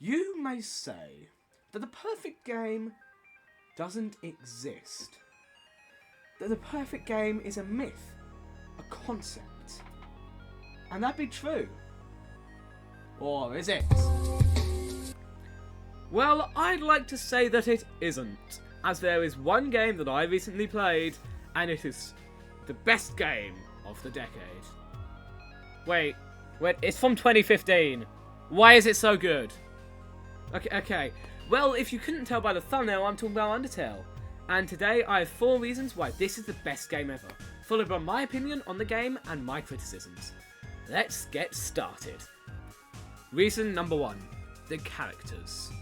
You may say that the perfect game doesn't exist. That the perfect game is a myth, a concept. And that be true. Or is it? Well, I'd like to say that it isn't, as there is one game that I recently played, and it is the best game of the decade. Wait, it's from 2015. Why is it so good? Okay. Well, if you couldn't tell by the thumbnail, I'm talking about Undertale. And today I have 4 reasons why this is the best game ever, followed by my opinion on the game and my criticisms. Let's get started. Reason number 1, the characters.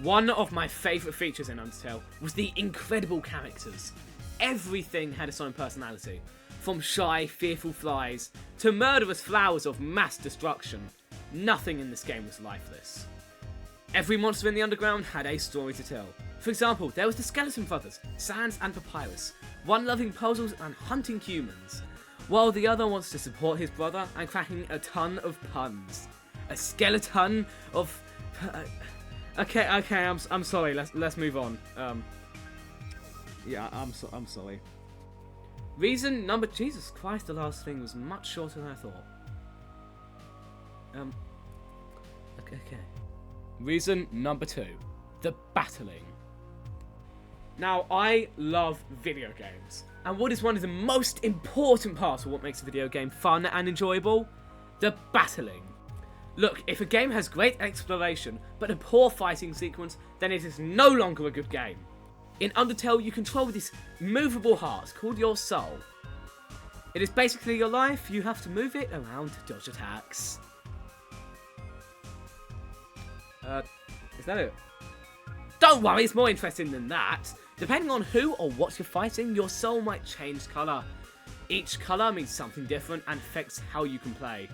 One of my favourite features in Undertale was the incredible characters. Everything had its own personality, from shy, fearful flies to murderous flowers of mass destruction. Nothing in this game was lifeless. Every monster in the underground had a story to tell. For example, there was the Skeleton Brothers, Sans and Papyrus, one loving puzzles and hunting humans, while the other wants to support his brother and cracking a ton of puns. A skeleton of... Okay, I'm sorry, let's move on. Yeah, I'm sorry. Reason number... Jesus Christ, the last thing was much shorter than I thought. Okay. Reason number 2, the battling. Now, I love video games, and what is one of the most important parts of what makes a video game fun and enjoyable? The battling. Look, if a game has great exploration, but a poor fighting sequence, then it is no longer a good game. In Undertale, you control this movable heart called your soul. It is basically your life, you have to move it around to dodge attacks. Is that it? Don't worry, it's more interesting than that. Depending on who or what you're fighting, your soul might change colour. Each colour means something different and affects how you can play.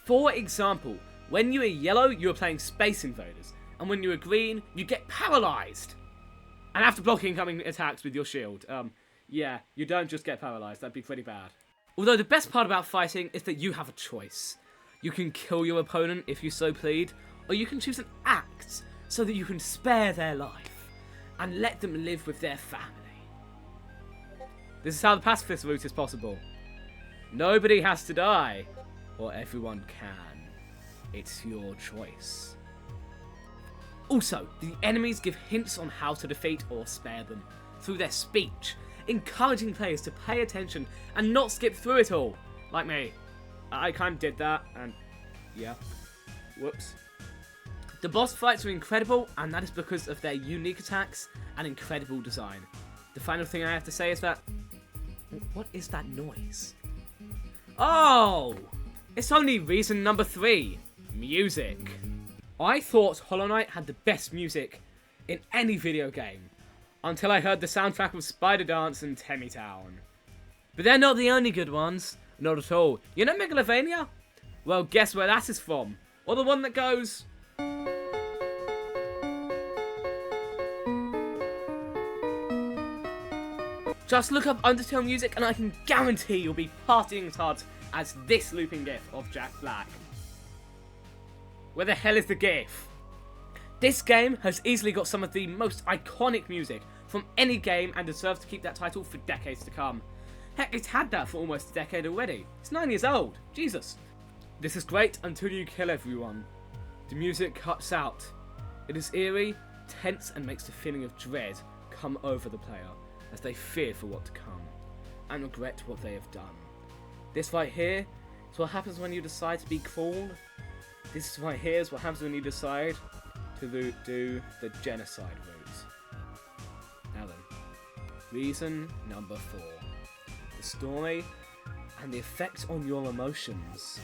For example, when you are yellow, you are playing Space Invaders, and when you are green, you get paralysed. And after blocking incoming attacks with your shield. Yeah, you don't just get paralysed, that'd be pretty bad. Although the best part about fighting is that you have a choice. You can kill your opponent if you so plead, or you can choose an act so that you can spare their life and let them live with their family. This is how the pacifist route is possible. Nobody has to die, or everyone can. It's your choice. Also, the enemies give hints on how to defeat or spare them through their speech, encouraging players to pay attention and not skip through it all. Like me. I kind of did that, and yeah. Whoops. The boss fights are incredible, and that is because of their unique attacks and incredible design. The final thing I have to say is that... What is that noise? Oh! It's only reason number 3. Music. I thought Hollow Knight had the best music in any video game, until I heard the soundtrack of Spider Dance and Temmy Town. But they're not the only good ones. Not at all. You know Megalovania? Well, guess where that is from? Or the one that goes... Just look up Undertale music and I can guarantee you'll be partying as hard as this looping gif of Jack Black. Where the hell is the gif? This game has easily got some of the most iconic music from any game and deserves to keep that title for decades to come. Heck, it's had that for almost a decade already. It's 9 years old. Jesus. This is great until you kill everyone. The music cuts out. It is eerie, tense, and makes the feeling of dread come over the player as they fear for what to come and regret what they have done. This right here is what happens when you decide to be cruel. This right here is what happens when you decide to do the genocide route. Now then, reason number 4. The story and the effect on your emotions.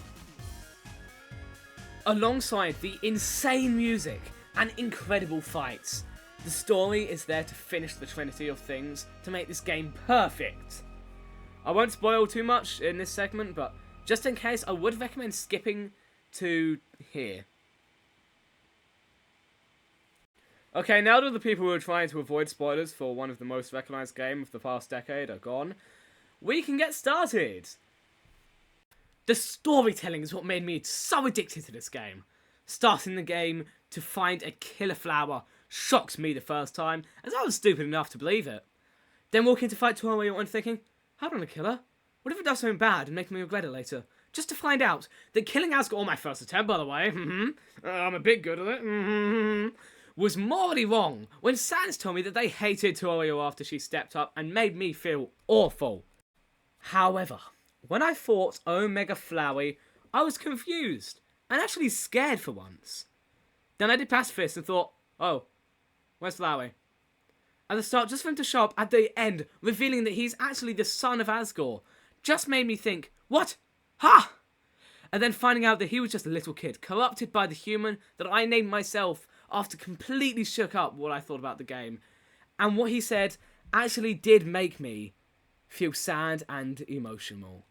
Alongside the insane music and incredible fights, the story is there to finish the trinity of things to make this game perfect. I won't spoil too much in this segment, but just in case, I would recommend skipping to here. Okay, now that the people who are trying to avoid spoilers for one of the most recognised games of the past decade are gone, we can get started! The storytelling is what made me so addicted to this game. Starting the game to find a killer flower shocked me the first time, as I was stupid enough to believe it. Then walking to fight Tomoyo and thinking, hold on a killer, what if it does something bad and make me regret it later? Just to find out that killing Asgore on my first attempt, by the way, I'm a bit good at it, was morally wrong when Sans told me that they hated Tomoyo after she stepped up and made me feel awful. However, when I fought Omega Flowey, I was confused and actually scared for once. Then I did Pacifist and thought, oh, where's Flowey? At the start, just for him to show up at the end, revealing that he's actually the son of Asgore, just made me think, what? Ha! And then finding out that he was just a little kid, corrupted by the human that I named myself after completely shook up what I thought about the game. And what he said actually did make me feel sad and emotional.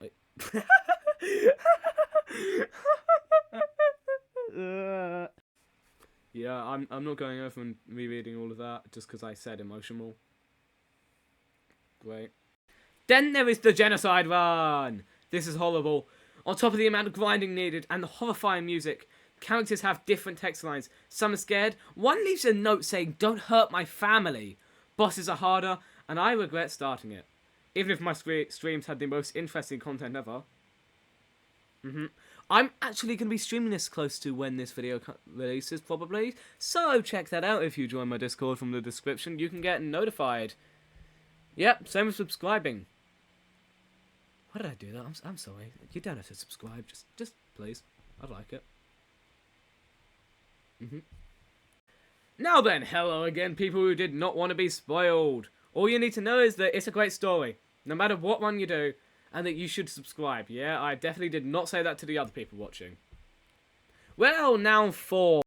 Yeah, I'm not going over and rereading all of that just because I said emotional. Great. Then there is the genocide run. This is horrible. On top of the amount of grinding needed and the horrifying music, characters have different text lines. Some are scared. One leaves a note saying, "Don't hurt my family." Bosses are harder, and I regret starting it. Even if my streams had the most interesting content ever. I'm actually going to be streaming this close to when this video releases, probably. So check that out if you join my Discord from the description. You can get notified. Yep, same as subscribing. Why did I do that? I'm sorry. You don't have to subscribe. Just please. I'd like it. Now then, hello again, people who did not want to be spoiled. All you need to know is that it's a great story, no matter what one you do, and that you should subscribe. Yeah, I definitely did not say that to the other people watching. Well, now for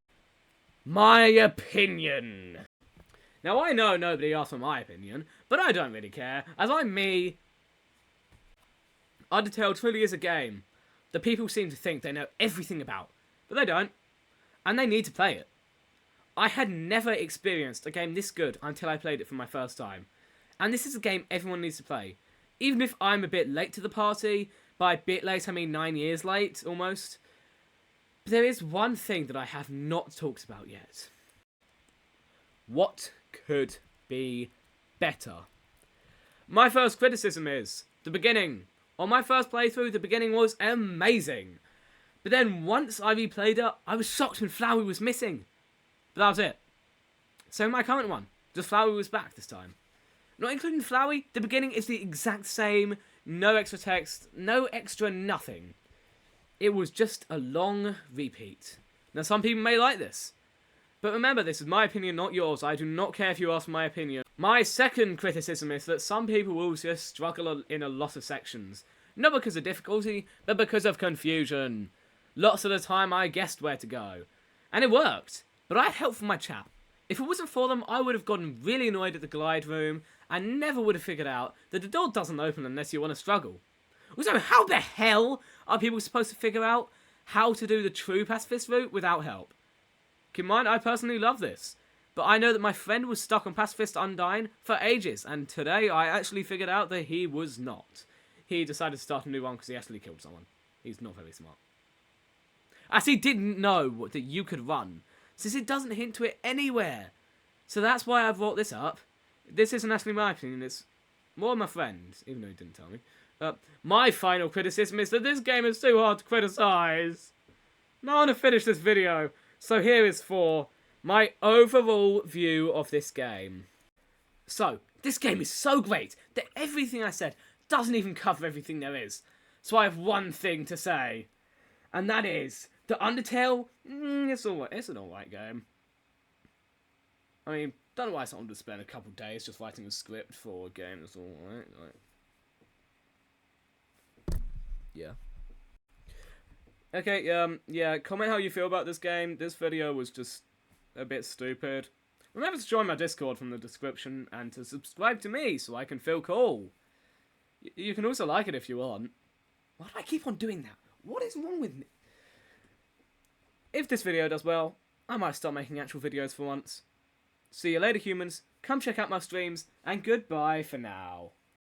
my opinion. Now, I know nobody asked for my opinion, but I don't really care, as I'm me. Undertale truly is a game that people seem to think they know everything about, but they don't, and they need to play it. I had never experienced a game this good until I played it for my first time, and this is a game everyone needs to play. Even if I'm a bit late to the party, by a bit late I mean 9 years late, almost. But there is one thing that I have not talked about yet. What could be better? My first criticism is the beginning. On my first playthrough, the beginning was amazing. But then once I replayed it, I was shocked when Flowey was missing. But that was it. So my current one, just Flowey was back this time. Not including Flowey, the beginning is the exact same, no extra text, no extra nothing. It was just a long repeat. Now some people may like this, but remember this is my opinion, not yours. I do not care if you ask my opinion. My second criticism is that some people will just struggle in a lot of sections. Not because of difficulty, but because of confusion. Lots of the time I guessed where to go. And it worked, but I had help from my chat. If it wasn't for them, I would have gotten really annoyed at the glide room and never would have figured out that the door doesn't open unless you want to struggle. Also, how the hell are people supposed to figure out how to do the true pacifist route without help? Keep in mind, I personally love this, but I know that my friend was stuck on Pacifist Undyne for ages, and today I actually figured out that he was not. He decided to start a new one because he actually killed someone. He's not very smart. As he didn't know that you could run, since it doesn't hint to it anywhere. So that's why I brought this up. This isn't actually my opinion, it's more my friend's, even though he didn't tell me. My final criticism is that this game is too hard to criticize. Now I want to finish this video, so here is for my overall view of this game. So, this game is so great that everything I said doesn't even cover everything there is. So I have one thing to say, and that is that Undertale, it's an alright game. I mean, don't know why someone would spend a couple of days just writing a script for a game that's alright. Yeah. Okay, yeah, comment how you feel about this game. This video was just a bit stupid. Remember to join my Discord from the description and to subscribe to me so I can feel cool. You can also like it if you want. Why do I keep on doing that? What is wrong with me? If this video does well, I might start making actual videos for once. See you later, humans. Come check out my streams, and goodbye for now.